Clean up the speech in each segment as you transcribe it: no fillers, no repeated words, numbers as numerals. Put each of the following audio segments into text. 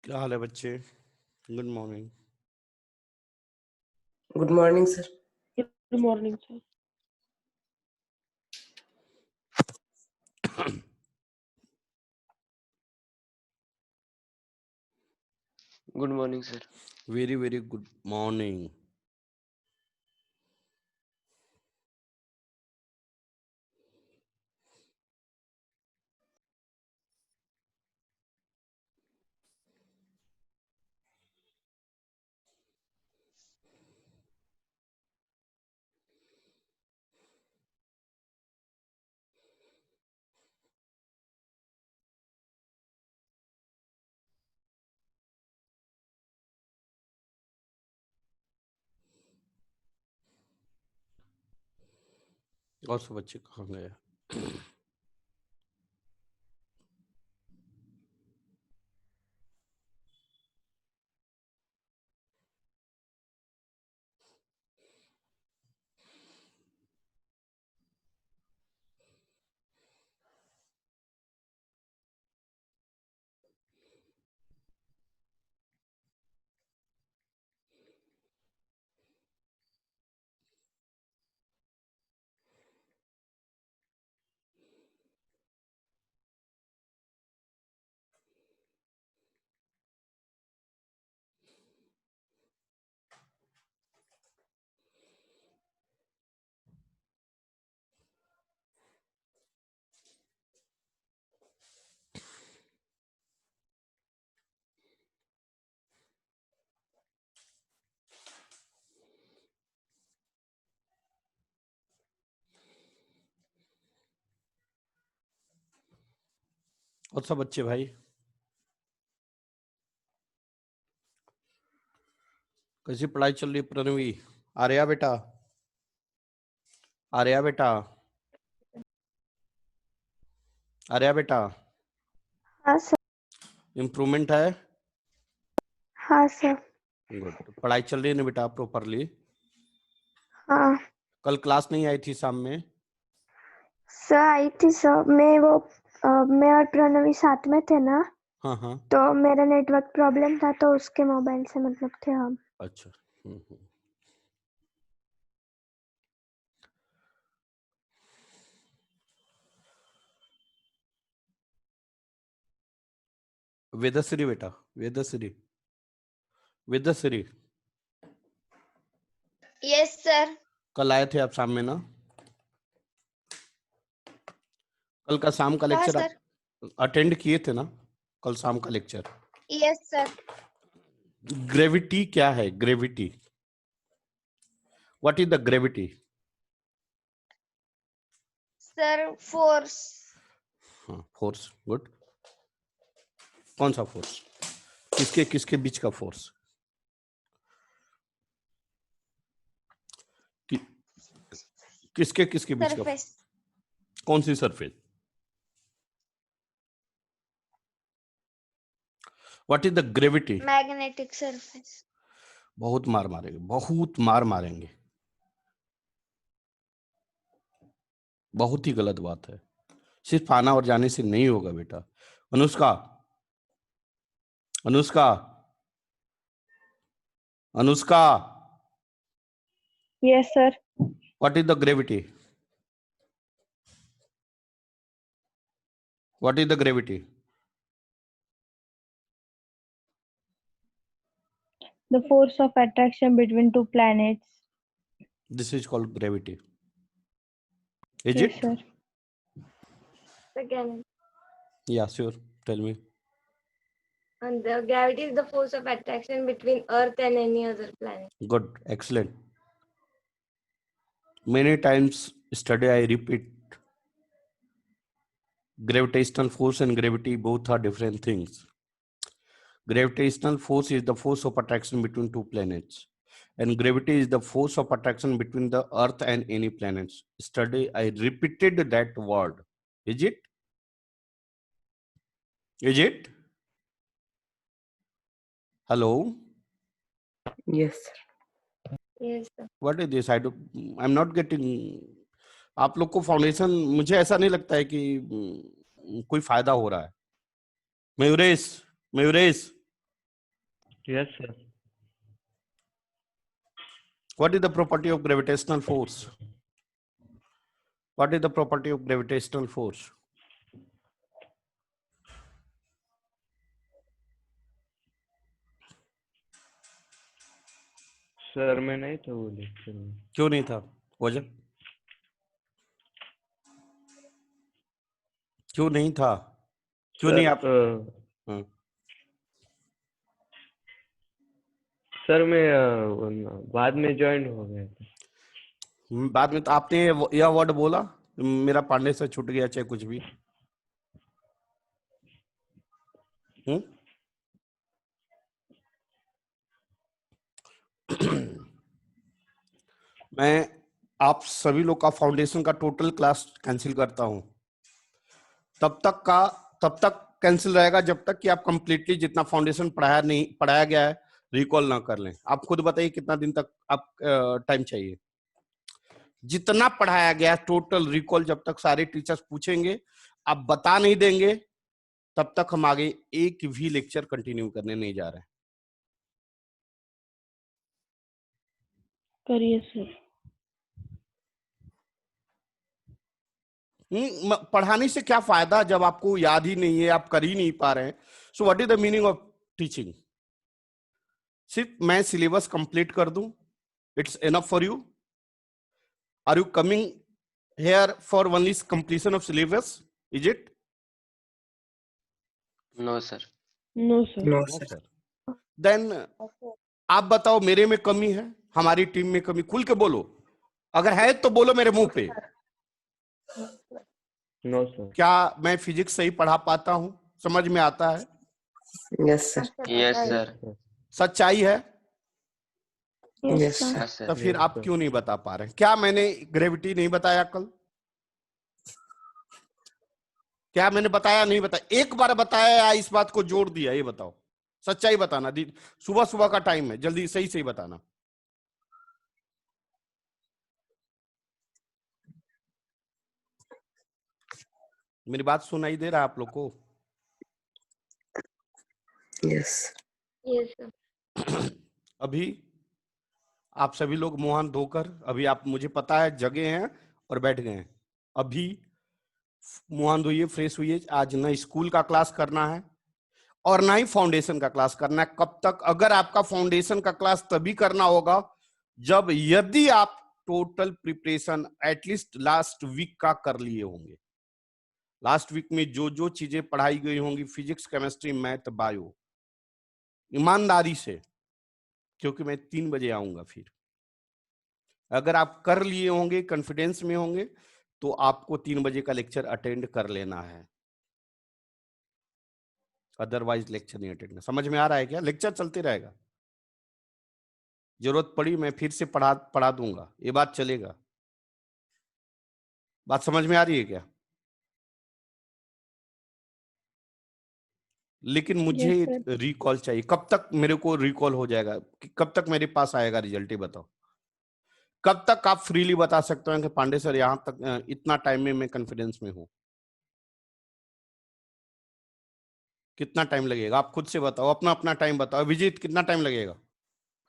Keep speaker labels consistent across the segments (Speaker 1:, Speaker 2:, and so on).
Speaker 1: क्या हाल है बच्चे? Good morning.
Speaker 2: Good morning sir.
Speaker 3: Good morning sir.
Speaker 4: Good morning sir.
Speaker 1: Very very good morning. और सब बच्चे कहाँ गए? और सब बच्चे भाई कैसी पढ़ाई चल रही है? प्रणवी, आर्या बेटा, आर्या बेटा, आर्या बेटा,
Speaker 5: हाँ सर।
Speaker 1: इम्प्रूवमेंट है?
Speaker 5: हाँ सर।
Speaker 1: गुड। पढ़ाई चल रही है ना बेटा प्रॉपरली?
Speaker 5: हाँ
Speaker 1: कल क्लास नहीं आई थी शाम में?
Speaker 5: सर, आई थी सर। मैं और प्रणवी साथ में थे ना,
Speaker 1: हाँ हाँ।
Speaker 5: तो मेरा नेटवर्क प्रॉब्लम था तो उसके मोबाइल से मतलब थे हम।
Speaker 1: अच्छा। वेदश्री बेटा, वेदश्री, वेदश्री,
Speaker 6: यस सर।
Speaker 1: कल आए थे आप शाम में ना? कल का शाम का लेक्चर
Speaker 6: सर।
Speaker 1: अटेंड किए थे ना? कल शाम का लेक्चर।
Speaker 6: Yes sir.
Speaker 1: ग्रेविटी क्या है? Gravity, what is the gravity?
Speaker 6: Sir force.
Speaker 1: हाँ, फोर्स। गुड। कौन सा फोर्स? किसके किसके बीच का फोर्स? कि, किसके किसके बीच का?
Speaker 6: सरफेस।
Speaker 1: कौन सी surface? What is the gravity?
Speaker 6: Magnetic surface.
Speaker 1: बहुत मार मारेंगे, बहुत मार मारेंगे। बहुत ही गलत बात है। सिर्फ आना और जाने से नहीं होगा बेटा। Anushka, Anushka, Anushka,
Speaker 3: yes sir.
Speaker 1: What is the gravity? What is the gravity?
Speaker 3: The force of attraction between two planets.
Speaker 1: This is called gravity. Is
Speaker 3: Yes
Speaker 1: it?
Speaker 3: sir.
Speaker 6: Again.
Speaker 1: Yeah, sure. Tell me.
Speaker 6: And the gravity is the force of attraction between Earth and any other planet.
Speaker 1: Good. Excellent. Many times study I repeat, gravitational force and gravity both are different things. Gravitational force is the force of attraction between two planets, and gravity is the force of attraction between the Earth and any planets. Study I repeated that word. Is it? Is it? Hello?
Speaker 2: Yes sir.
Speaker 6: Yes sir.
Speaker 1: What is this? I'm not getting. आप लोग को foundation, मुझे ऐसा नहीं लगता है कि कोई फायदा हो रहा है। Mayuresh, Mayuresh,
Speaker 4: Yes, sir.
Speaker 1: What is the property of gravitational force? What is the property of gravitational force?
Speaker 4: Sir मैं नहीं था वो लेक्चर में।
Speaker 1: क्यों नहीं था वजह? क्यों नहीं था? क्यों नहीं आप? हाँ।
Speaker 4: सर मैं बाद में ज्वाइन हो गया था।
Speaker 1: बाद में तो आपने यह वर्ड बोला, मेरा पांडे से छूट गया, चाहे कुछ भी। मैं आप सभी लोग का फाउंडेशन का टोटल क्लास कैंसिल करता हूं। तब तक कैंसिल रहेगा जब तक कि आप कंप्लीटली जितना फाउंडेशन पढ़ाया गया है रिकॉल ना कर लें। आप खुद बताइए कितना दिन तक आप टाइम चाहिए? जितना पढ़ाया गया टोटल रिकॉल जब तक सारे टीचर्स पूछेंगे, आप बता नहीं देंगे, तब तक हम आगे एक भी लेक्चर कंटिन्यू करने नहीं जा रहे हैं।
Speaker 3: करिए सर।
Speaker 1: पढ़ाने से क्या फायदा जब आपको याद ही नहीं है, आप कर ही नहीं पा रहे हैं। So what is the meaning of teaching? सिर्फ मैं सिलेबस कंप्लीट कर दूं, it's enough for you? Are you coming here for only completion of syllabus? Is it?
Speaker 4: No sir.
Speaker 3: No sir.
Speaker 2: No,
Speaker 1: no
Speaker 2: sir.
Speaker 1: Sir. Then आप बताओ, मेरे में कमी है, हमारी टीम में कमी? खुल के बोलो, अगर है तो बोलो मेरे मुंह पे।
Speaker 4: No sir.
Speaker 1: क्या मैं फिजिक्स सही पढ़ा पाता हूं? समझ में आता है?
Speaker 2: Yes, sir.
Speaker 4: Yes sir.
Speaker 1: सच्चाई है?
Speaker 5: Yes,
Speaker 2: Yes,
Speaker 5: sir.
Speaker 2: sir.
Speaker 4: Yes
Speaker 1: तो
Speaker 4: सर।
Speaker 1: फिर आप क्यों नहीं बता पा रहे हैं? क्या मैंने ग्रेविटी नहीं बताया कल? क्या मैंने बताया नहीं बताया? एक बार बताया या इस बात को जोड़ दिया? ये बताओ, सच्चाई बताना। सुबह सुबह का टाइम है, जल्दी सही सही बताना। मेरी बात सुनाई दे रहा है आप लोग को?
Speaker 2: Yes.
Speaker 6: Yes, sir.
Speaker 1: अभी आप सभी लोग मुंह हाथ धोकर, अभी आप, मुझे पता है, जगे हैं और बैठ गए हैं। अभी मुंह हाथ धोइए, फ्रेश हुइए। आज ना स्कूल का क्लास करना है और ना ही फाउंडेशन का क्लास करना है। कब तक? अगर आपका फाउंडेशन का क्लास तभी करना होगा जब, यदि आप total preparation at least last week का कर लिए होंगे। लास्ट वीक में जो जो चीजें पढ़ाई गई होंगी, फिजिक्स, केमिस्ट्री, मैथ, बायो, ईमानदारी से, क्योंकि मैं 3 बजे आऊंगा फिर। अगर आप कर लिए होंगे, कॉन्फिडेंस में होंगे, तो आपको 3 बजे का लेक्चर अटेंड कर लेना है, अदरवाइज लेक्चर नहीं अटेंड। समझ में आ रहा है क्या? लेक्चर चलते रहेगा, जरूरत पड़ी मैं फिर से पढ़ा दूंगा, ये बात चलेगा। बात समझ में आ रही है क्या? लेकिन मुझे
Speaker 3: Yes, sir.
Speaker 1: रिकॉल चाहिए। कब तक मेरे को रिकॉल हो जाएगा? कब तक मेरे पास आएगा रिजल्ट? ये बताओ। कब तक आप फ्रीली बता सकते हो कि पांडे सर यहां तक इतना टाइम में मैं कॉन्फिडेंस में हूं? कितना टाइम लगेगा? आप खुद से बताओ, अपना अपना टाइम बताओ। अभिजीत, कितना टाइम लगेगा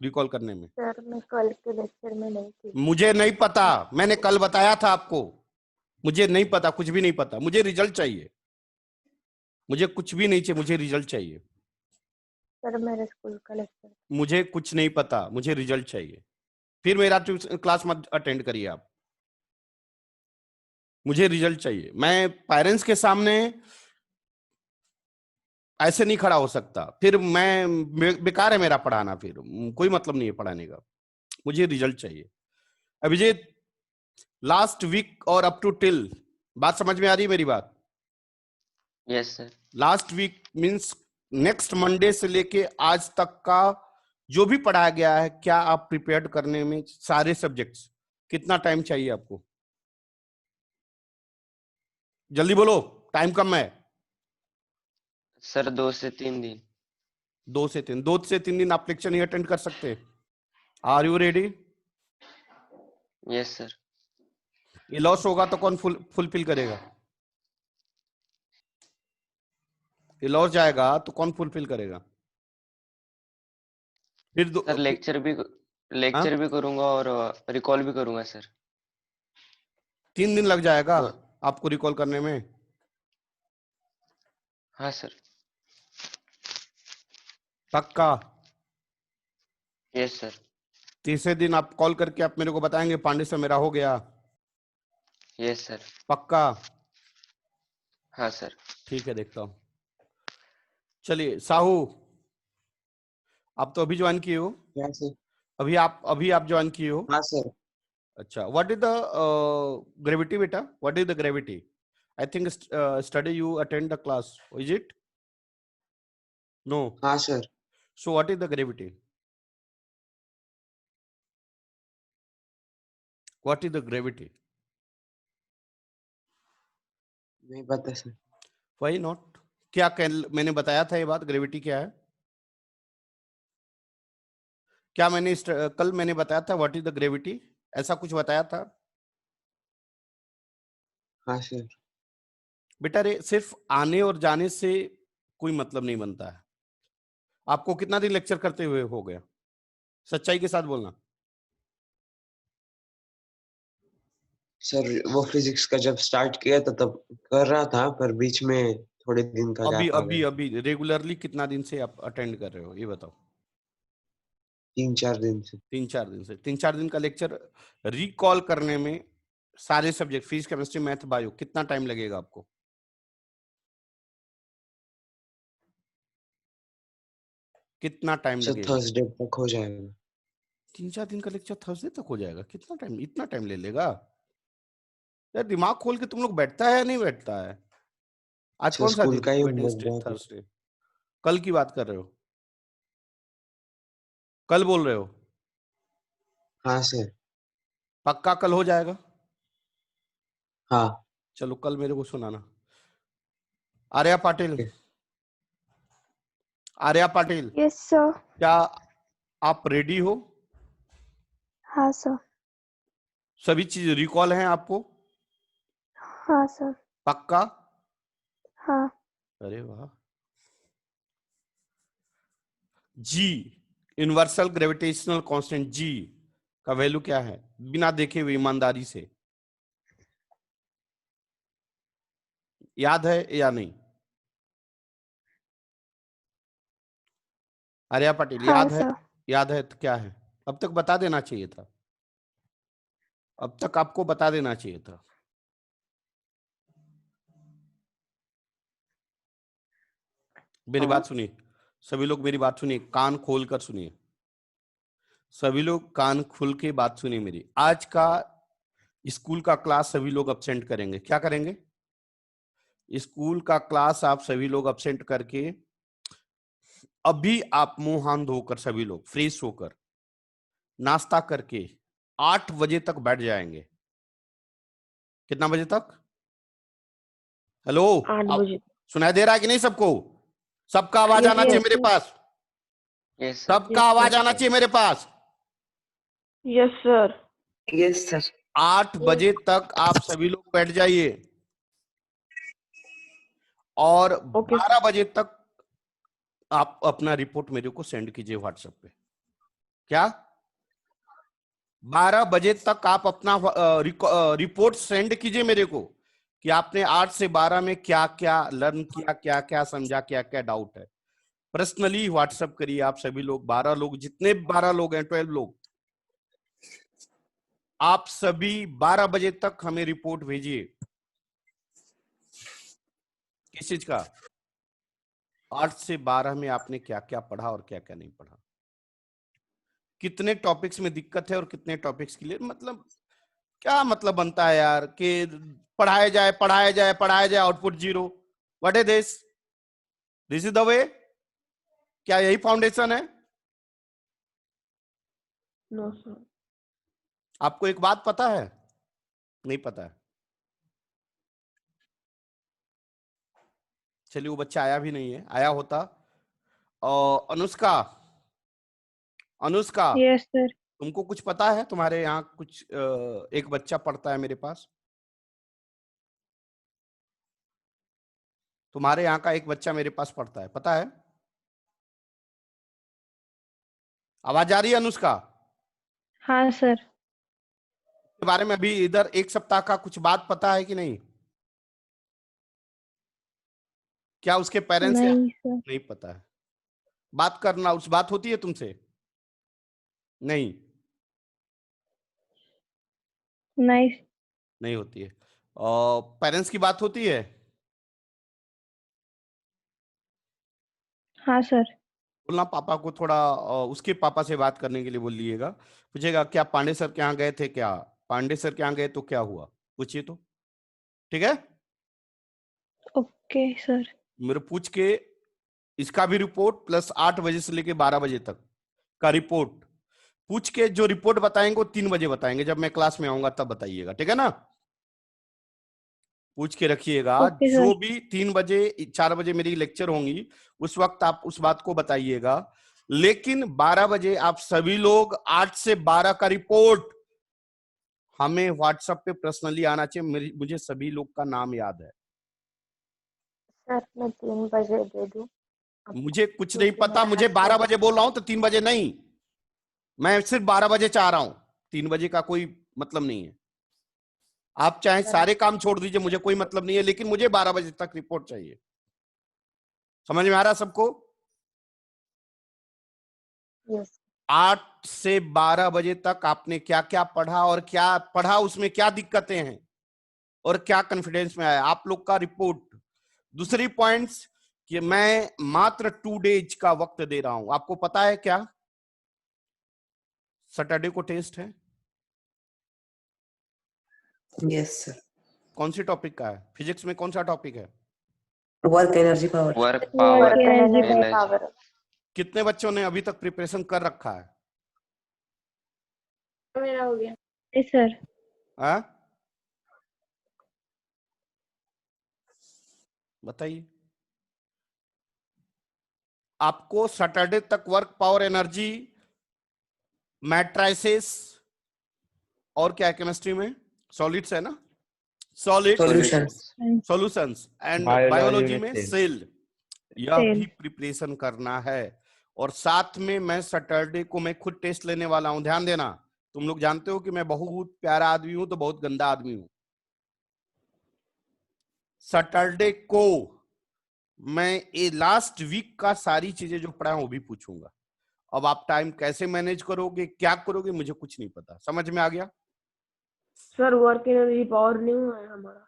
Speaker 1: रिकॉल करने में?
Speaker 5: सर मैं कल के लेक्चर में नहीं थी।
Speaker 1: मुझे नहीं पता, मैंने कल बताया था आपको। मुझे नहीं पता, कुछ भी नहीं पता। मुझे रिजल्ट चाहिए, मुझे कुछ भी नहीं चाहिए, मुझे रिजल्ट चाहिए।
Speaker 5: सर मेरे स्कूल का लेक्चर।
Speaker 1: मुझे कुछ नहीं पता, मुझे रिजल्ट चाहिए। फिर मेरा क्लास मत अटेंड करिए आप, मुझे रिजल्ट चाहिए। मैं पेरेंट्स के सामने ऐसे नहीं खड़ा हो सकता, फिर बेकार है मेरा पढ़ाना, फिर कोई मतलब नहीं है पढ़ाने का। मुझे रिजल्ट चाहिए। अभिजीत, लास्ट वीक और अप टू टिल, बात समझ में आ रही है मेरी बात?
Speaker 4: Yes sir.
Speaker 1: Last week means next Monday से लेके आज तक का जो भी पढ़ाया गया है, क्या आप प्रिपेयर्ड करने में सारे सब्जेक्ट्स कितना टाइम चाहिए आपको? जल्दी बोलो, टाइम कम है।
Speaker 4: सर 2 से 3 दिन।
Speaker 1: 2 से 3 दिन आप लेक्चर नहीं अटेंड कर सकते? Are you ready?
Speaker 4: Yes sir.
Speaker 1: ये लॉस होगा तो कौन फुलफिल करेगा? ये लॉस जाएगा तो कौन फुलफिल करेगा? फिर
Speaker 7: सर लेक्चर भी करूंगा और रिकॉल भी करूंगा सर।
Speaker 1: 3 दिन लग जाएगा
Speaker 7: तो
Speaker 1: आपको रिकॉल करने में।
Speaker 7: हाँ सर।
Speaker 1: पक्का?
Speaker 7: Yes sir.
Speaker 1: तीसरे दिन आप कॉल करके आप मेरे को बताएंगे पांडे सर मेरा हो गया?
Speaker 7: Yes sir.
Speaker 1: पक्का?
Speaker 7: हाँ सर।
Speaker 1: ठीक है, देखता हूँ। चलिए साहू, आप तो अभी ज्वाइन किए हो?
Speaker 8: हाँ सर।
Speaker 1: अभी आप ज्वाइन किए हो?
Speaker 8: हाँ सर।
Speaker 1: अच्छा, व्हाट इज द ग्रेविटी बेटा? What is the gravity? I think study you attend the class, is it? No.
Speaker 8: हाँ sir.
Speaker 1: So what is the gravity? What is the gravity?
Speaker 8: नहीं पता सर।
Speaker 1: Why not? क्या मैंने बताया था ये बात, ग्रेविटी क्या है? क्या मैंने कल मैंने बताया था व्हाट इज द ग्रेविटी? ऐसा कुछ बताया था?
Speaker 8: हाँ सर।
Speaker 1: बेटा रे, सिर्फ आने और जाने से कोई मतलब नहीं बनता है। आपको कितना दिन लेक्चर करते हुए हो गया? सच्चाई के साथ बोलना।
Speaker 8: सर वो फिजिक्स का जब स्टार्ट किया था तब कर रहा था, पर बीच में थोड़े दिन का
Speaker 1: अभी
Speaker 8: गैप आ
Speaker 1: अभी
Speaker 8: गया।
Speaker 1: अभी रेगुलरली कितना दिन से आप अटेंड कर रहे हो, ये बताओ?
Speaker 8: 3-4 दिन से।
Speaker 1: 3-4 दिन से। 3-4 दिन का लेक्चर रिकॉल करने में सारे subject physics, chemistry, math, bio कितना टाइम लगेगा आपको? कितना टाइम
Speaker 8: सर
Speaker 1: लगेगा?
Speaker 8: थर्सडे तक हो जाएगा।
Speaker 1: 3-4 दिन का लेक्चर थर्सडे तक हो जाएगा? कितना टाइम, इतना टाइम ले लेगा? यार दिमाग खोल के तुम लोग बैठता है या नहीं बैठता है? आज
Speaker 8: सर
Speaker 1: कौन सा
Speaker 8: स्कूल
Speaker 1: दिन
Speaker 8: का
Speaker 1: है?
Speaker 8: ही होमवर्क
Speaker 1: वेडनेसडे,
Speaker 8: बहुत है।
Speaker 1: थर्सडे? कल की बात कर रहे हो? कल बोल रहे हो?
Speaker 8: हाँ सर।
Speaker 1: पक्का कल हो जाएगा?
Speaker 8: हाँ।
Speaker 1: चलो कल मेरे को सुनाना। Arya Patil, Arya Patil,
Speaker 5: yes sir.
Speaker 1: क्या आप रेडी हो?
Speaker 5: हाँ सर।
Speaker 1: सभी चीज रिकॉल हैं आपको?
Speaker 5: हाँ सर।
Speaker 1: पक्का?
Speaker 5: हाँ।
Speaker 1: अरे वाह। जी, यूनिवर्सल ग्रेविटेशनल कांस्टेंट जी का वैल्यू क्या है, बिना देखे हुए ईमानदारी से? याद है या नहीं? आर्या पाटिल,
Speaker 5: हाँ
Speaker 1: याद है?
Speaker 5: सर।
Speaker 1: याद है तो क्या है? अब तक बता देना चाहिए था, अब तक आपको बता देना चाहिए था। मेरी
Speaker 5: हाँ।
Speaker 1: बात सुनिए, सभी लोग मेरी बात सुनिए, कान खोल कर सुनिए। सभी लोग कान खुल के बात सुनिए मेरी। आज का स्कूल का क्लास सभी लोग अब्सेंट करेंगे। क्या करेंगे? स्कूल का क्लास आप सभी लोग अब्सेंट करके अभी आप मुंह हाथ धोकर सभी लोग फ्रेश होकर नाश्ता करके 8 बजे तक बैठ जाएंगे। कितना बजे तक? हेलो,
Speaker 3: 8 बजे।
Speaker 1: सुनाई दे रहा है कि नहीं सबको? सबका आवाज
Speaker 3: Yes,
Speaker 1: आना चाहिए
Speaker 3: yes,
Speaker 1: मेरे
Speaker 3: sir.
Speaker 1: पास।
Speaker 7: Yes sir.
Speaker 1: सबका
Speaker 3: Yes,
Speaker 1: आवाज
Speaker 3: sir.
Speaker 1: आना चाहिए मेरे पास।
Speaker 3: Yes, sir.
Speaker 2: Yes sir.
Speaker 1: 8 बजे तक आप सभी लोग बैठ जाइए और
Speaker 3: Okay,
Speaker 1: 12 बजे तक आप अपना रिपोर्ट मेरे को सेंड कीजिए व्हाट्सएप पे। क्या? 12 बजे तक आप अपना रिपोर्ट सेंड कीजिए मेरे को कि आपने 8 से 12 में क्या क्या लर्न किया, क्या क्या समझा, क्या क्या डाउट है। पर्सनली व्हाट्सएप करिए आप सभी लोग, 12 लोग, जितने 12 लोग हैं, 12 लोग, आप सभी 12 बजे तक हमें रिपोर्ट भेजिए। किस चीज का? 8 से 12 में आपने क्या क्या पढ़ा और क्या क्या नहीं पढ़ा, कितने टॉपिक्स में दिक्कत है और कितने टॉपिक्स के लिए मतलब क्या मतलब बनता है यार कि पढ़ाया जाए पढ़ाया जाए पढ़ाया जाए, output zero. What is this? This is the way? क्या यही फाउंडेशन है?
Speaker 3: no, sir.
Speaker 1: आपको एक बात पता है? नहीं पता है? चलिए, वो बच्चा आया भी नहीं है, आया होता। और अनुष्का, अनुष्का,
Speaker 3: Yes, sir.
Speaker 1: तुमको कुछ पता है? तुम्हारे यहाँ कुछ एक बच्चा पढ़ता है मेरे पास, तुम्हारे यहाँ का एक बच्चा मेरे पास पढ़ता है, पता है? आवाज आ रही है अनुष्का?
Speaker 3: हाँ सर।
Speaker 1: के बारे में अभी इधर एक सप्ताह का कुछ बात पता है कि नहीं? क्या उसके पेरेंट्स से
Speaker 3: नहीं सर।
Speaker 1: नहीं पता है? बात करना, उस बात होती है तुमसे? नहीं,
Speaker 3: नहीं।
Speaker 1: नहीं होती है। और पेरेंट्स की बात होती है?
Speaker 3: हाँ सर।
Speaker 1: बोलना पापा को थोड़ा उसके पापा से बात करने के लिए बोल लिएगा। पूछेगा क्या पांडे सर के यहाँ गए थे क्या? पांडे सर के यहाँ गए तो क्या हुआ, पूछिए तो। ठीक है,
Speaker 3: ओके सर।
Speaker 1: मेरे पूछ के इसका भी रिपोर्ट प्लस 8 बजे से लेके 12 बजे तक का रिपोर्ट पूछ के जो रिपोर्ट बताएंगे वो 3 बजे बताएंगे, जब मैं क्लास में आऊंगा तब बताइएगा। ठीक है ना? पूछ के रखिएगा।
Speaker 3: Okay sir.
Speaker 1: जो भी 3 बजे 4 बजे मेरी लेक्चर होंगी उस वक्त आप उस बात को बताइएगा। लेकिन 12 बजे आप सभी लोग 8 से 12 का रिपोर्ट हमें व्हाट्सएप पे पर्सनली आना चाहिए। मुझे सभी लोग का नाम याद है।
Speaker 9: सर मैं 3 बजे दे दूं?
Speaker 1: मुझे कुछ नहीं पता, मुझे 12 बजे बोल रहा हूं तो 3 बजे नहीं, मैं सिर्फ 12 बजे चाह रहा हूं। 3 बजे का कोई मतलब नहीं है। आप चाहे सारे काम छोड़ दीजिए, मुझे कोई मतलब नहीं है, लेकिन मुझे 12 बजे तक रिपोर्ट चाहिए। समझ में आ रहा सबको?
Speaker 9: यस।
Speaker 1: 8 से 12 बजे तक आपने क्या क्या पढ़ा और क्या पढ़ा, उसमें क्या दिक्कतें हैं और क्या कॉन्फिडेंस में आया, आप लोग का रिपोर्ट। दूसरी पॉइंट्स कि मैं मात्र 2 डेज का वक्त दे रहा हूं। आपको पता है क्या सैटरडे को टेस्ट है?
Speaker 2: Yes sir.
Speaker 1: कौन सी टॉपिक का है? फिजिक्स में कौन सा टॉपिक है?
Speaker 2: Work energy power.
Speaker 7: Work power
Speaker 3: Work energy
Speaker 7: energy.
Speaker 9: Power.
Speaker 1: कितने बच्चों ने अभी तक प्रिपरेशन कर रखा है?
Speaker 6: मेरा हो गया।
Speaker 3: नहीं सर।
Speaker 1: हाँ बताइए। आपको सैटरडे तक वर्क पावर एनर्जी, मैट्राइसिस और क्या है केमिस्ट्री में? सॉलिड्स है ना, solid
Speaker 2: solution.
Speaker 1: Solutions and
Speaker 4: biology
Speaker 1: biology
Speaker 4: में
Speaker 1: में
Speaker 4: सेल।
Speaker 1: सेल, यह
Speaker 3: सेल।
Speaker 1: भी प्रिपरेशन करना है। और साथ में मैं सैटरडे को मैं खुद टेस्ट लेने वाला हूं। ध्यान देना, तुम लोग जानते हो कि मैं बहुत प्यारा आदमी हूं तो बहुत गंदा आदमी हूं। सैटरडे को मैं ये लास्ट वीक का सारी चीजें जो पढ़ा वो भी पूछूंगा। अब आप टाइम कैसे मैनेज करोगे, क्या करोगे, मुझे कुछ नहीं पता। समझ में आ गया?
Speaker 9: सर वर्क एनर्जी पावर नहीं हुआ है हमारा।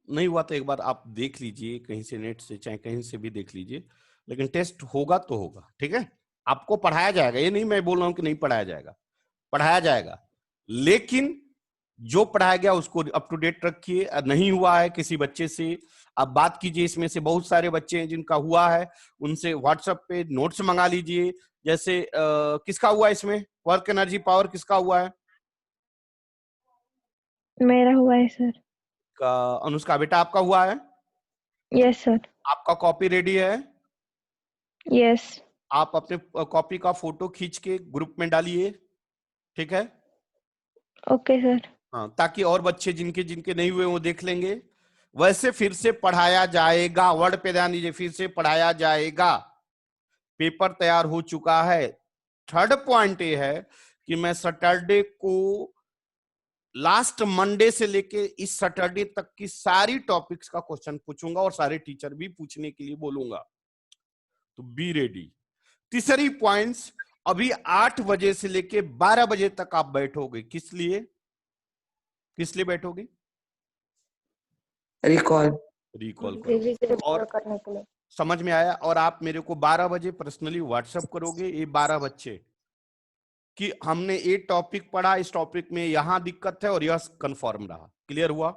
Speaker 1: नहीं हुआ तो एक बार आप देख लीजिए, कहीं से नेट से चाहे कहीं से भी देख लीजिए, लेकिन टेस्ट होगा तो होगा। ठीक है, आपको पढ़ाया जाएगा, ये नहीं मैं बोल रहा हूं कि नहीं पढ़ाया जाएगा, पढ़ाया जाएगा, लेकिन जो पढ़ाया गया उसको अप टू डेट रखिए। नहीं हुआ है किसी बच्चे से आप बात कीजिए। इसमें से बहुत सारे बच्चे हैं जिनका हुआ है, उनसे व्हाट्सएप पे नोट्स मंगा लीजिए। जैसे किसका हुआ इसमें वर्क एनर्जी पावर, किसका हुआ है?
Speaker 3: मेरा हुआ है सर।
Speaker 1: अनुष्का बेटा आपका हुआ है?
Speaker 3: Yes sir.
Speaker 1: आपका कॉपी रेडी है?
Speaker 3: यस।
Speaker 1: आप अपने कॉपी का फोटो खींच के ग्रुप में डालिए। ठीक है?
Speaker 3: Okay sir.
Speaker 1: हाँ, ताकि और बच्चे जिनके जिनके नहीं हुए वो देख लेंगे। वैसे फिर से पढ़ाया जाएगा, वर्ड पे ध्यान दीजिए, फिर से पढ़ाया जाएगा। पेपर तैयार हो चुका है। थर्ड पॉइंट ये है कि मैं सैटरडे को लास्ट मंडे से लेके इस सैटरडे तक की सारी टॉपिक्स का क्वेश्चन पूछूंगा और सारे टीचर भी पूछने के लिए बोलूंगा, तो बी रेडी। तीसरी पॉइंट्स, अभी 8 बजे से लेके 12 बजे तक आप बैठोगे। किस लिए, किस लिए बैठोगे?
Speaker 2: रिकॉल।
Speaker 1: रिकॉल
Speaker 9: रिवीजन
Speaker 1: करो। और
Speaker 9: करने के लिए।
Speaker 1: समझ में आया? और आप मेरे को 12 बजे पर्सनली व्हाट्सएप करोगे, ये 12 बच्चे, कि हमने ये टॉपिक पढ़ा, इस टॉपिक में यहां दिक्कत है और यह कंफर्म रहा। क्लियर हुआ?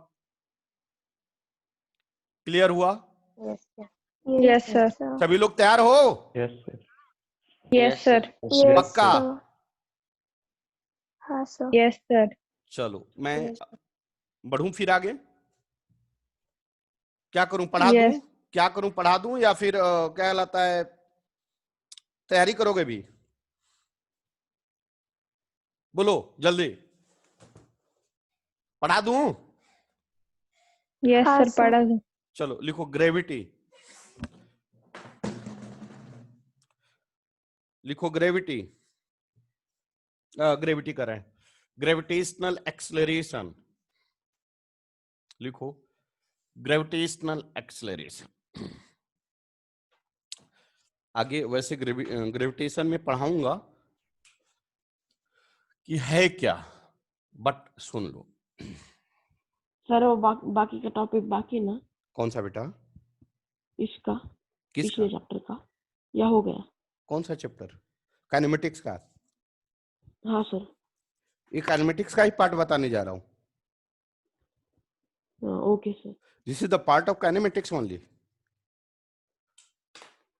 Speaker 1: क्लियर हुआ?
Speaker 9: Yes sir.
Speaker 3: Yes sir.
Speaker 1: सभी लोग तैयार हो?
Speaker 4: Yes sir.
Speaker 3: Yes sir.
Speaker 1: पक्का?
Speaker 5: हाँ सर।
Speaker 3: Yes sir.
Speaker 1: चलो मैं बढ़ूं फिर आगे। क्या करूं, पढ़ा
Speaker 3: Yes.
Speaker 1: दूं? क्या करूं, पढ़ा दूं या फिर क्या कहलाता है तैयारी करोगे भी? बोलो जल्दी, पढ़ा दूं?
Speaker 3: यस
Speaker 5: हाँ,
Speaker 3: सर
Speaker 5: सर।
Speaker 3: पढ़ा दो।
Speaker 1: चलो लिखो ग्रेविटी, लिखो ग्रेविटी। ग्रेविटी कर रहे हैं, ग्रेविटेशनल एक्सेलरेशन लिखो, ग्रेविटेशनल एक्सेलरेशन। आगे वैसे ग्रेविटेशन में पढ़ाऊंगा कि है क्या, बट सुन लो।
Speaker 9: सर वो बाकी का टॉपिक बाकी ना
Speaker 1: कौन सा बेटा?
Speaker 9: इसका
Speaker 1: किसका?
Speaker 9: पिछले चैप्टर का, या हो गया?
Speaker 1: कौन सा चैप्टर? काइनेमेटिक्स का?
Speaker 9: हाँ सर।
Speaker 1: ये काइनेमेटिक्स का ही पार्ट बताने जा रहा हूँ।
Speaker 9: Okay sir.
Speaker 1: This is the part of kinematics only.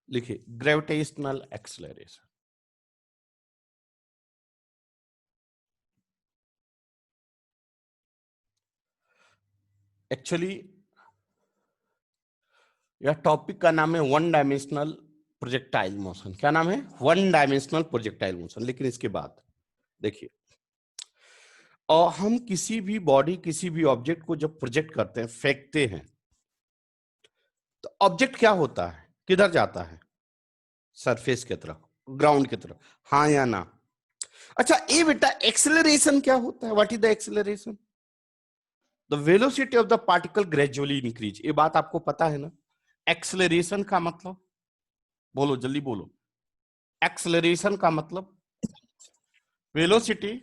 Speaker 1: लिखिए ग्रेविटेशनल एक्सेलरेशन। एक्चुअली यह टॉपिक का नाम है वन डायमेंशनल प्रोजेक्टाइल मोशन। क्या नाम है? One dimensional projectile motion. लेकिन इसके बाद देखिए, और हम किसी भी बॉडी, किसी भी ऑब्जेक्ट को जब प्रोजेक्ट करते हैं, फेंकते हैं, तो ऑब्जेक्ट क्या होता है? किधर जाता है? सरफेस की तरफ, ग्राउंड की तरफ, हाँ या ना? अच्छा ये बेटा एक्सेलरेशन क्या होता है? What is the acceleration? The velocity of the particle gradually increase. ये बात आपको पता है ना? एक्सेलरेशन का मतलब बोलो, जल्दी बोलो। एक्सेलरेशन का मतलब वेलोसिटी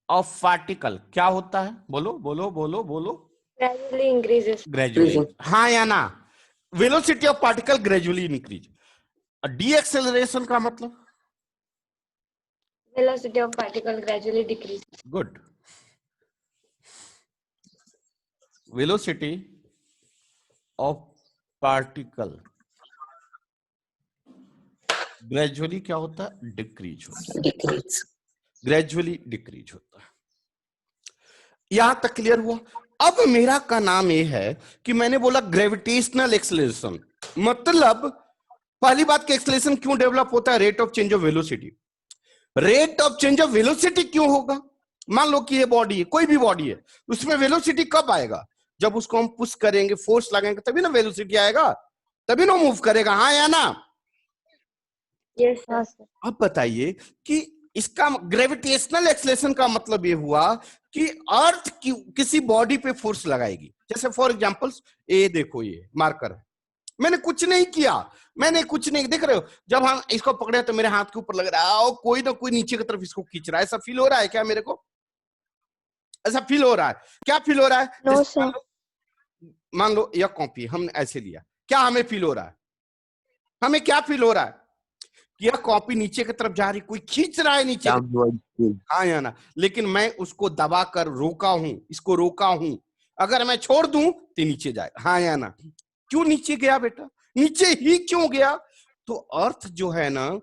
Speaker 1: ऑफ पार्टिकल क्या होता है? बोलो बोलो बोलो बोलो।
Speaker 6: Gradually increases.
Speaker 1: ग्रेजुअली, हाँ या ना? Velocity of particle gradually increase. D acceleration का मतलब?
Speaker 6: Velocity of particle gradually decreases.
Speaker 1: Good. Velocity of particle gradually क्या होता है? डिक्रीज होता है।
Speaker 2: Decrease.
Speaker 1: ग्रेजुअली डिक्रीज होता है। यहां तक क्लियर हुआ? अब मेरा का नाम यह है कि मैंने बोला ग्रेविटेशनल एक्सेलरेशन, मतलब पहली बात कि एक्सेलरेशन क्यों डेवलप होता है? Rate of change of velocity. Rate of change of velocity क्यों होगा? मान लो कि ये बॉडी है, कोई भी बॉडी है, उसमें वेलोसिटी कब आएगा? जब उसको हम पुश करेंगे, फोर्स लगाएंगे, तभी ना वेलोसिटी आएगा, तभी ना मूव करेगा, हाँ या ना?
Speaker 6: Yes, sir.
Speaker 1: अब बताइए कि इसका ग्रेविटेशनल एक्सेलरेशन का मतलब ये हुआ कि अर्थ की किसी बॉडी पे फोर्स लगाएगी। जैसे फॉर एग्जांपल ये देखो, ये मार्कर है, मैंने कुछ नहीं किया, मैंने कुछ नहीं, देख रहे हो? जब हम इसको पकड़े तो मेरे हाथ के ऊपर लग रहा है और कोई ना कोई नीचे की तरफ इसको खींच रहा है। ऐसा फील हो रहा है क्या मेरे को? ऐसा फील हो रहा है? क्या फील हो रहा है?
Speaker 5: नो
Speaker 1: जैसे
Speaker 5: सर।
Speaker 1: मान लो यह कॉपी हमने ऐसे लिया, क्या हमें फील हो रहा है? हमें क्या फील हो रहा है? कि यह कॉपी नीचे की तरफ जा रही, कोई खींच रहा है नीचे, हाँ या ना? लेकिन मैं उसको दबा कर रोका हूं, इसको रोका हूं। अगर मैं छोड़ दूं तो नीचे जाएगा, हाँ या ना? क्यों नीचे गया बेटा? नीचे ही क्यों गया? तो अर्थ जो है ना,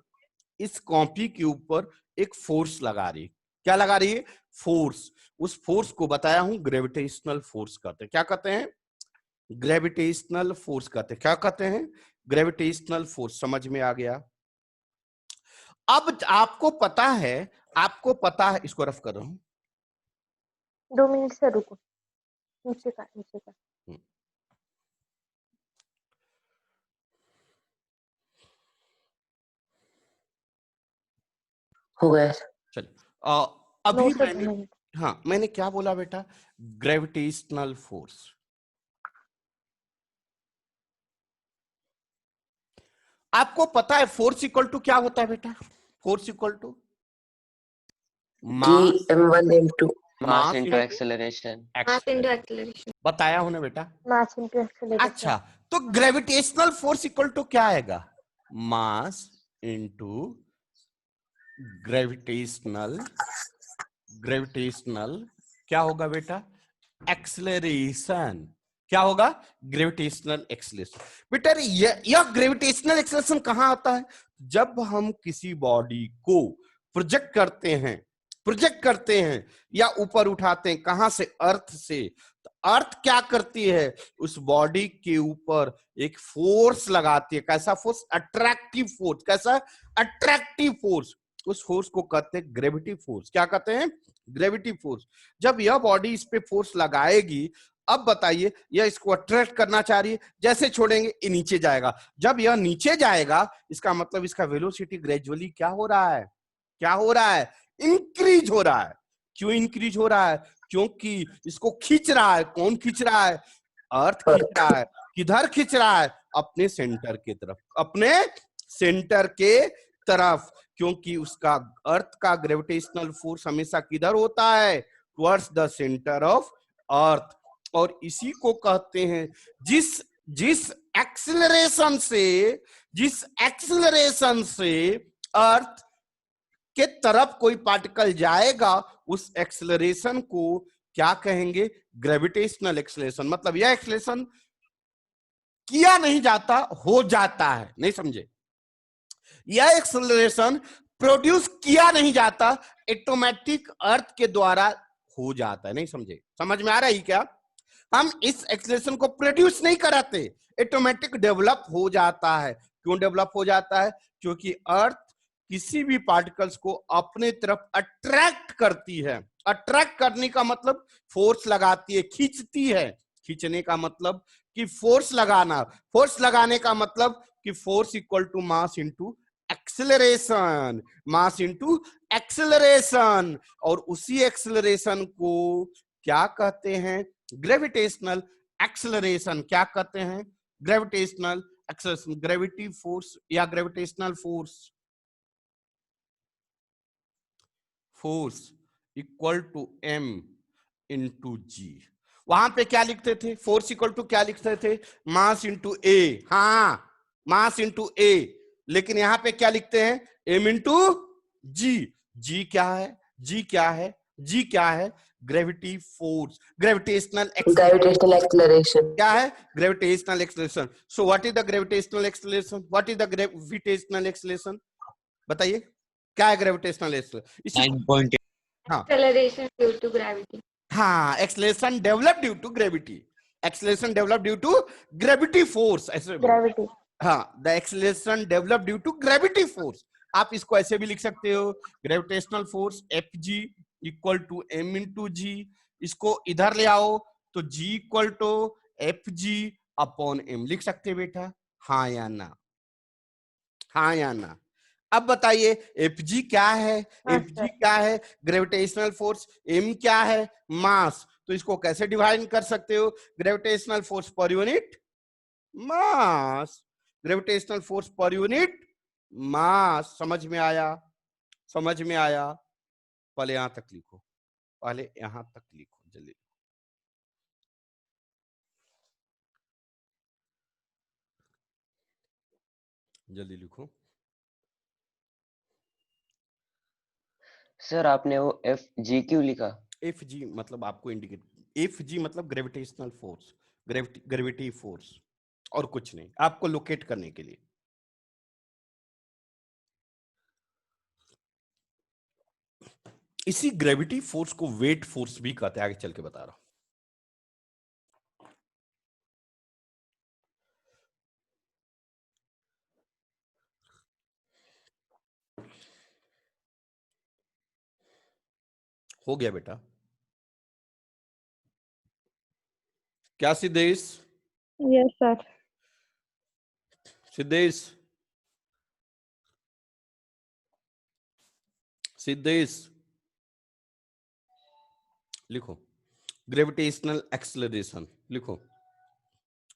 Speaker 1: इस कॉपी के ऊपर एक फोर्स लगा रही। क्या लगा रही है? फोर्स। उस फोर्स को बताया हूं ग्रेविटेशनल फोर्स कहते हैं। क्या कहते हैं? ग्रेविटेशनल फोर्स कहते हैं। क्या कहते हैं? Gravitational force. समझ में आ गया? अब आपको पता है, आपको पता है, इसको रफ कर रहा हूं।
Speaker 5: 2 मिनट से रुको, नीचे का।
Speaker 2: हो गया।
Speaker 1: चलिए अभी
Speaker 5: नो सर,
Speaker 1: मैंने,
Speaker 5: नहीं।
Speaker 1: हाँ मैंने क्या बोला बेटा? Gravitational force. आपको पता है फोर्स इक्वल टू क्या होता है बेटा? Force equal to
Speaker 2: G M1 M2.
Speaker 7: Mass into acceleration.
Speaker 6: Mass into acceleration.
Speaker 1: बताया हूं ना बेटा?
Speaker 5: Mass into acceleration.
Speaker 1: अच्छा, तो ग्रेविटेशनल फोर्स इक्वल टू क्या आएगा? मास इनटू ग्रेविटेशनल क्या होगा बेटा? एक्सेलरेशन। क्या होगा? Gravitational acceleration. बेटा यह ग्रेविटेशनल एक्सेलरेशन कहां आता है? जब हम किसी बॉडी को प्रोजेक्ट करते हैं या ऊपर उठाते हैं, कहां से? अर्थ से। तो अर्थ क्या करती है? उस बॉडी के ऊपर एक फोर्स लगाती है। कैसा फोर्स? Attractive force. कैसा? Attractive force. उस फोर्स को कहते हैं ग्रेविटी फोर्स। क्या कहते हैं? Gravity force. जब यह बॉडी इस पे फोर्स लगाएगी, अब बताइए, यह इसको अट्रैक्ट करना चाह रही है, जैसे छोड़ेंगे ये नीचे जाएगा। जब यह नीचे जाएगा, इसका मतलब इसका वेलोसिटी ग्रेजुअली क्या हो रहा है? क्या हो रहा है? इंक्रीज हो रहा है। क्यों इंक्रीज हो रहा है? क्योंकि इसको खींच रहा है। कौन खींच रहा है? अर्थ खींच रहा है। किधर खींच रहा है? अपने सेंटर के तरफ, अपने सेंटर के तरफ, क्योंकि उसका अर्थ का ग्रेविटेशनल फोर्स हमेशा किधर होता है? टुवर्ड्स द सेंटर ऑफ अर्थ। और इसी को कहते हैं जिस एक्सीलरेशन से अर्थ के तरफ कोई पार्टिकल जाएगा, उस एक्सीलरेशन को क्या कहेंगे? Gravitational acceleration. मतलब यह एक्सीलरेशन किया नहीं जाता, हो जाता है। नहीं समझे? यह एक्सीलरेशन प्रोड्यूस किया नहीं जाता, ऑटोमेटिक अर्थ के द्वारा हो जाता है। नहीं समझे? समझ में आ रहा है क्या? हम इस एक्सीलरेशन को प्रोड्यूस नहीं कराते, ऑटोमेटिक डेवलप हो जाता है। क्यों डेवलप हो जाता है? क्योंकि अर्थ किसी भी पार्टिकल्स को अपने तरफ अट्रैक्ट करती है। अट्रैक्ट करने का मतलब फोर्स लगाती है, खींचती है। खींचने का मतलब कि फोर्स लगाना। फोर्स लगाने का मतलब कि force equal to mass into acceleration. Mass into acceleration. और उसी एक्सीलरेशन को क्या कहते हैं? Gravitational acceleration. क्या कहते हैं? Gravitational acceleration. ग्रेविटी फोर्स या gravitational force equal to m into g. वहां पे क्या लिखते थे? फोर्स इक्वल टू क्या लिखते थे? मास इंटू ए। हाँ, मास इंटू ए। लेकिन यहां पे क्या लिखते हैं? m इंटू जी। जी क्या है? जी क्या है? जी क्या है? Gravity force, gravitational
Speaker 2: acceleration.
Speaker 1: क्या है? Gravitational acceleration. So what is the gravitational acceleration? What is the gravitational acceleration? बताइए क्या है ग्रेविटेशनल एक्सेलरेशन?
Speaker 8: 9.8।
Speaker 1: हाँ,
Speaker 6: Acceleration due to gravity.
Speaker 1: हाँ, acceleration develop due to gravity. Acceleration develop due to gravity force, ऐसे बोलो।
Speaker 5: Gravity.
Speaker 1: हाँ, the acceleration develop due to gravity force. आप इसको ऐसे भी लिख सकते हो, gravitational force F g equal to m into g. इसको इधर ले आओ तो g equal to F g upon m लिख सकते हैं बेटा। हाँ या ना? हाँ या ना? अब बताइए एफ जी क्या है? एफ जी क्या है? Gravitational force. एम क्या है? मास। तो इसको कैसे डिवाइड कर सकते हो? ग्रेविटेशनल फोर्स पर यूनिट मास। ग्रेविटेशनल फोर्स पर यूनिट मास। समझ में आया? समझ में आया? पहले यहां तक लिखो, पहले यहां तक लिखो, जल्दी। जल्दी लिखो।
Speaker 7: सर आपने वो एफ जी क्यों लिखा?
Speaker 1: एफ जी मतलब आपको इंडिकेट, एफ जी मतलब ग्रेविटेशनल फोर्स, ग्रेविटी फोर्स, और कुछ नहीं, आपको लोकेट करने के लिए। इसी ग्रेविटी फोर्स को वेट फोर्स भी कहते हैं, आगे चल के बता रहा हूं। हो गया बेटा? क्या सिद्धेश?
Speaker 3: Yes, sir.
Speaker 1: सिद्धेश, सिद्धेश लिखो। ग्रेविटेशनल एक्सेलरेशन लिखो।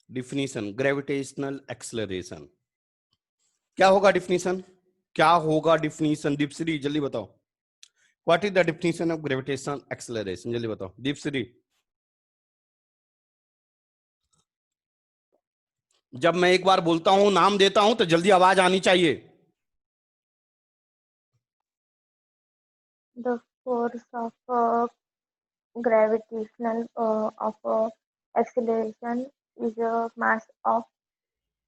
Speaker 1: डिफिनीशन ग्रेविटेशनल एक्सेलरेशन क्या होगा? डिफिनीशन क्या होगा? डिफिनीशन दीपश्री जल्दी बताओ। What is the definition of gravitational acceleration? जल्दी बताओ दीपश्री। जब मैं एक बार बोलता हूं, नाम देता हूं, तो जल्दी आवाज आनी चाहिए।
Speaker 5: The force of gravitational of acceleration is a mass of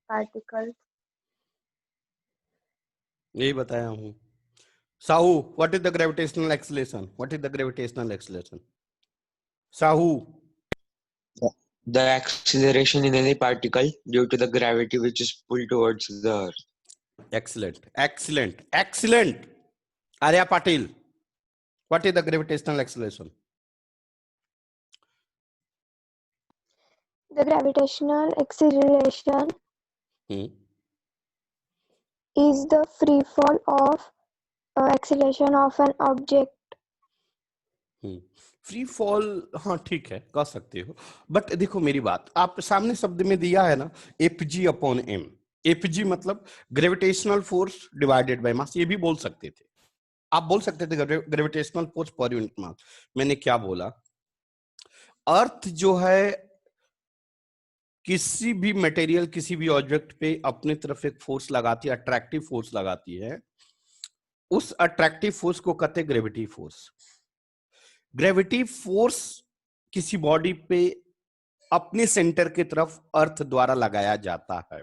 Speaker 5: particles.
Speaker 1: यही बताया हूं। Sahu, what is the gravitational acceleration? What is the gravitational acceleration? Sahu.
Speaker 8: The acceleration in any particle due to the gravity which is pulled towards the earth.
Speaker 1: Excellent, excellent, excellent. Arya Patil, what is the gravitational acceleration?
Speaker 5: The gravitational acceleration is the free fall of acceleration of an object.
Speaker 1: Free fall, हाँ ठीक है कह सकते हो, but देखो मेरी बात, आप सामने शब्द में दिया है ना Fg अपॉन m। Fg मतलब gravitational force divided by mass, ये भी बोल सकते थे, आप बोल सकते थे ग्रेविटेशनल फोर्स पर यूनिट मास। मैंने क्या बोला, अर्थ जो है किसी भी मटेरियल किसी भी ऑब्जेक्ट पे अपने तरफ एक फोर्स लगाती है, अट्रैक्टिव फोर्स लगाती है, उस अट्रैक्टिव फोर्स को कहते हैं ग्रेविटी फोर्स। ग्रेविटी फोर्स किसी बॉडी पे अपने सेंटर की तरफ अर्थ द्वारा लगाया जाता है,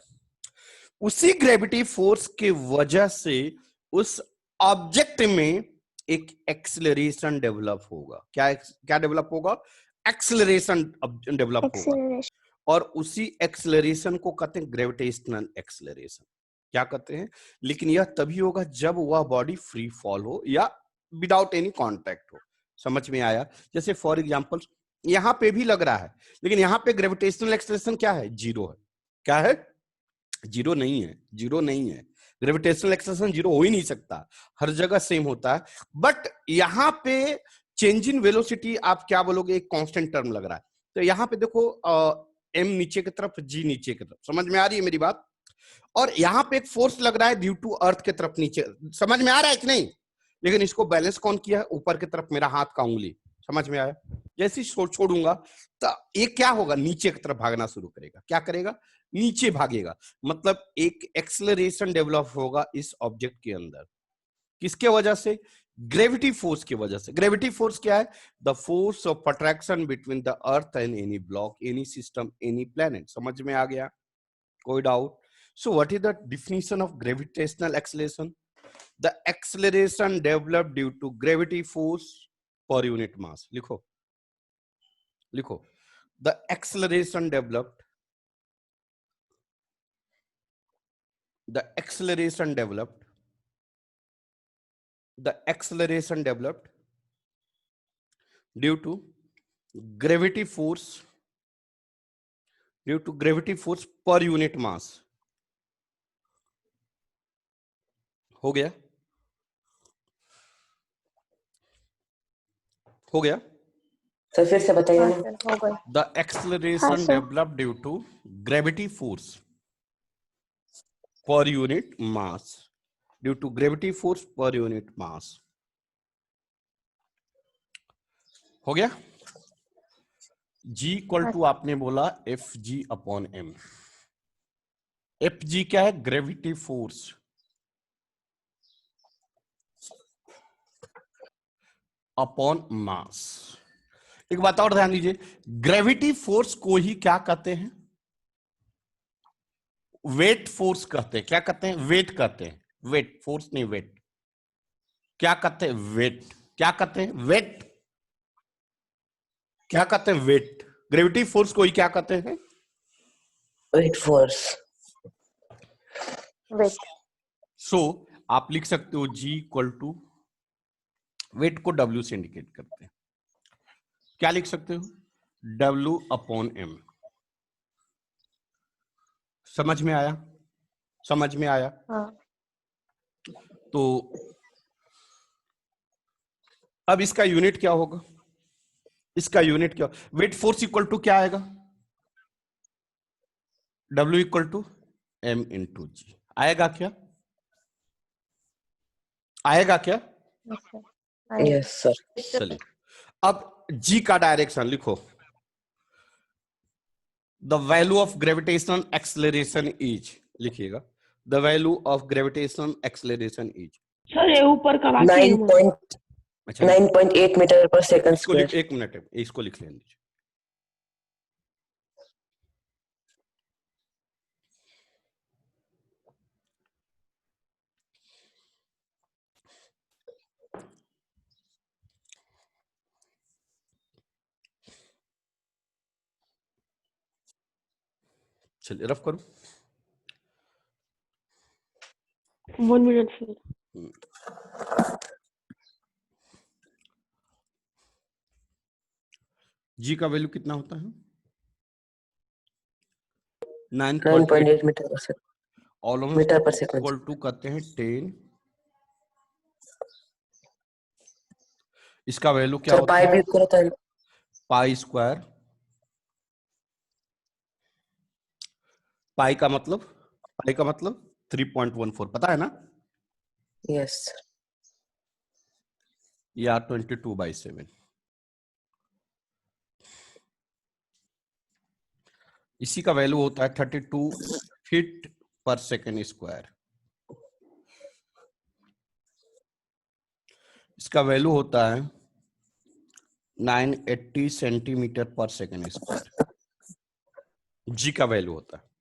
Speaker 1: उसी ग्रेविटी फोर्स के वजह से उस ऑब्जेक्ट में एक एक्सेलरेशन डेवलप होगा। क्या डेवलप होगा? एक्सेलरेशन डेवलप होगा,
Speaker 5: Acceleration.
Speaker 1: और उसी एक्सेलरेशन को कहते हैं ग्रेविटेशनल एक्सेलरेशन। क्या कहते हैं? लेकिन यह तभी होगा जब वह बॉडी फ्री फॉल हो या विदाउट एनी कांटेक्ट हो। समझ में आया? जैसे फॉर एग्जांपल यहां पे भी लग रहा है, लेकिन यहां पे ग्रेविटेशनल एक्सेलरेशन क्या है? जीरो है। क्या है? जीरो नहीं है, जीरो नहीं है। ग्रेविटेशनल एक्सेलरेशन जीरो हो ही नहीं सकता, हर जगह सेम होता है। बट यहां पे चेंज इन वेलोसिटी आप क्या बोलोगे, एक कांस्टेंट टर्म लग रहा है। तो यहां पे देखो m नीचे की तरफ, g नीचे की तरफ, समझ में आ रही है मेरी बात? और यहां पे एक फोर्स लग रहा है ड्यू टू अर्थ की तरफ नीचे, समझ में आ रहा है कि नहीं? लेकिन इसको बैलेंस कौन किया है? ऊपर की तरफ मेरा हाथ का उंगली। समझ में आया? जैसे ही छोड़ूंगा तो ये क्या होगा? नीचे की तरफ भागना शुरू करेगा। क्या करेगा? नीचे भागेगा। मतलब एक एक्सेलरेशन डेवलप होगा इस ऑब्जेक्ट के अंदर। किसके वजह से? ग्रेविटी फोर्स की वजह से। ग्रेविटी फोर्स क्या है? The force of attraction between the earth and any block, any system, any planet. समझ में आ गया? कोई doubt? So what is the definition of gravitational acceleration? The acceleration developed due to gravity force per unit mass. लिखो लिखो, the acceleration developed, the acceleration developed due to gravity force per unit mass। हो गया? हो गया?
Speaker 2: Sir फिर से बताइए
Speaker 3: हाँ
Speaker 2: ना।
Speaker 3: सर, हो गए।
Speaker 1: the acceleration
Speaker 5: हाँ, sir.
Speaker 1: developed due to gravity force per unit mass, due to gravity force per unit mass। हो गया? G इक्वल टू आपने बोला Fg अपॉन m। Fg क्या है? Gravity force upon mass. एक बात और ध्यान दीजिए, ग्रेविटी फोर्स को ही क्या कहते हैं? वेट फोर्स कहते हैं। क्या कहते हैं? वेट कहते हैं। वेट फोर्स नहीं, वेट। क्या कहते हैं? वेट। क्या कहते हैं? वेट। क्या कहते हैं? वेट। ग्रेविटी फोर्स को ही क्या कहते हैं?
Speaker 2: Weight force.
Speaker 3: वेट।
Speaker 1: सो आप लिख सकते हो G इक्वल टू, वेट को W से इंडिकेट करते हैं। क्या लिख सकते हो? W upon M। समझ में आया? समझ में आया?
Speaker 3: हाँ।
Speaker 1: तो अब इसका यूनिट क्या होगा? इसका यूनिट क्या? वेट फोर्स इक्वल टू क्या आएगा? W equal to M into g. आएगा क्या? आएगा क्या?
Speaker 2: Yes sir.
Speaker 1: चलिए, अब G का डायरेक्शन लिखो। The value of gravitational acceleration is, लिखिएगा, the value of gravitational acceleration is.
Speaker 9: Sir ये ऊपर का बाकी है मुझे।
Speaker 2: 9.8 मीटर पर सेकंड
Speaker 1: इसको लिख,
Speaker 2: स्क्वायर।
Speaker 1: एक मिनट है, इसको लिख लेने दीजिए। चलिए रफ करो।
Speaker 9: 1 मिनट सर।
Speaker 1: जी का वैल्यू कितना होता है?
Speaker 2: 9.8 मीटर पर सेकंड।
Speaker 1: ऑलमोस्ट
Speaker 2: मीटर पर सेकंड।
Speaker 1: इक्वल टू कहते हैं 10 इसका वैल्यू क्या
Speaker 2: सर
Speaker 1: होता
Speaker 2: पाई
Speaker 1: है?
Speaker 2: भी इक्वल होता है।
Speaker 1: Pi square. पाई का मतलब 3.14, पता है ना?
Speaker 2: यस
Speaker 1: या 22/7। इसी का वैल्यू होता है 32 फीट पर सेकेंड स्क्वायर। इसका वैल्यू होता है 980 सेंटीमीटर पर सेकेंड स्क्वायर। जी का वैल्यू होता है।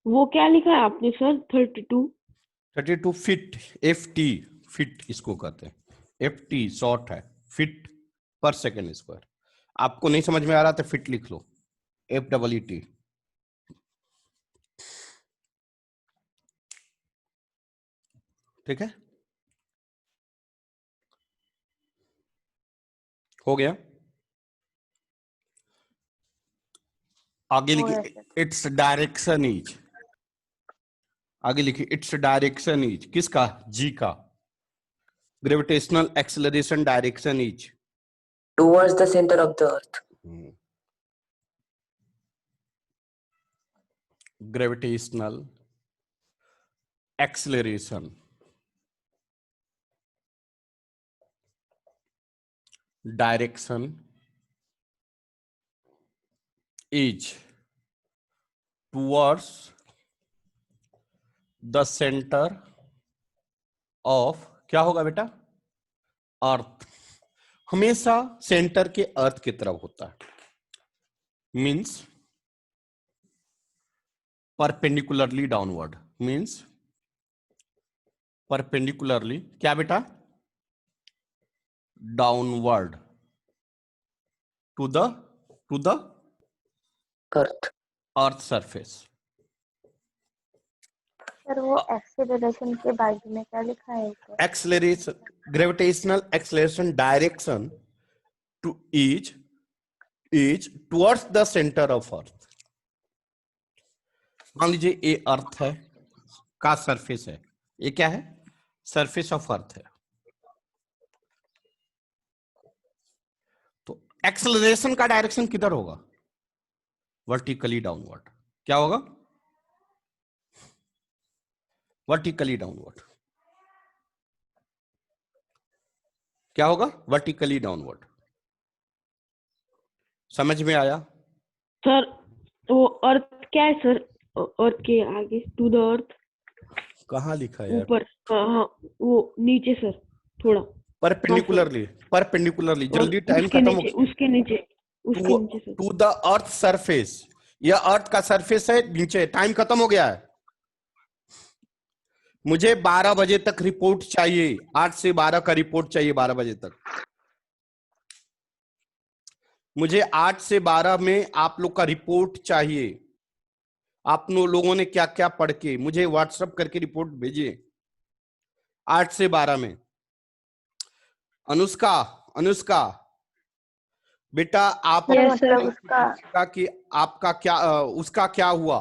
Speaker 9: वो क्या लिखा है आपने सर 32?
Speaker 1: 32 फीट, FT फीट इसको कहते हैं। FT शॉर्ट है, फीट पर सेकेंड स्क्वायर। आपको नहीं समझ में आ रहा तो फीट लिख लो, FEET। ठीक है, हो गया। आगे लिखिए इट्स डायरेक्शन इज। आगे लिखिए इट्स डायरेक्शन इज, किसका? जी का। Gravitational acceleration direction is
Speaker 2: towards the centre of the earth.
Speaker 1: Gravitational acceleration direction is towards the centre of, क्या होगा बेटा? अर्थ। हमेशा सेंटर के अर्थ की तरफ होता है, means perpendicularly downward. Means perpendicularly क्या बेटा? Downward to the earth surface.
Speaker 3: Sir वो एक्सेलरेशन के बाजू में क्या लिखा है ऊपर?
Speaker 1: Acceleration, gravitational acceleration direction to is towards the centre of earth. मान लीजिए ये अर्थ है का सरफेस है, ये क्या है? सरफेस ऑफ अर्थ है। तो एक्सेलरेशन का डायरेक्शन किधर होगा? Vertically downward. क्या होगा? Vertically downward. क्या होगा? Vertically downward. समझ में आया?
Speaker 9: सर वो अर्थ क्या है सर? अर्थ के आगे टू द अर्थ
Speaker 1: कहाँ लिखा है?
Speaker 9: ऊपर, हाँ वो नीचे सर थोड़ा
Speaker 1: परपेंडिकुलरली। जल्दी टाइम
Speaker 9: उसके
Speaker 1: खत्म हो।
Speaker 9: नीचे उसके नीचे sir.
Speaker 1: To the earth surface. यह अर्थ का सरफेस है, नीचे। टाइम खत्म हो गया है। मुझे 12 बजे तक रिपोर्ट चाहिए। 8 से 12 का रिपोर्ट चाहिए। 12 बजे तक मुझे 8 से 12 में आप लोग का रिपोर्ट चाहिए। आप लोगों ने क्या क्या पढ़ के मुझे व्हाट्सएप करके रिपोर्ट भेजिए 8 से 12 में। अनुष्का बेटा, आप
Speaker 3: Yes, sir, उसका
Speaker 1: कि आपका क्या उसका क्या हुआ?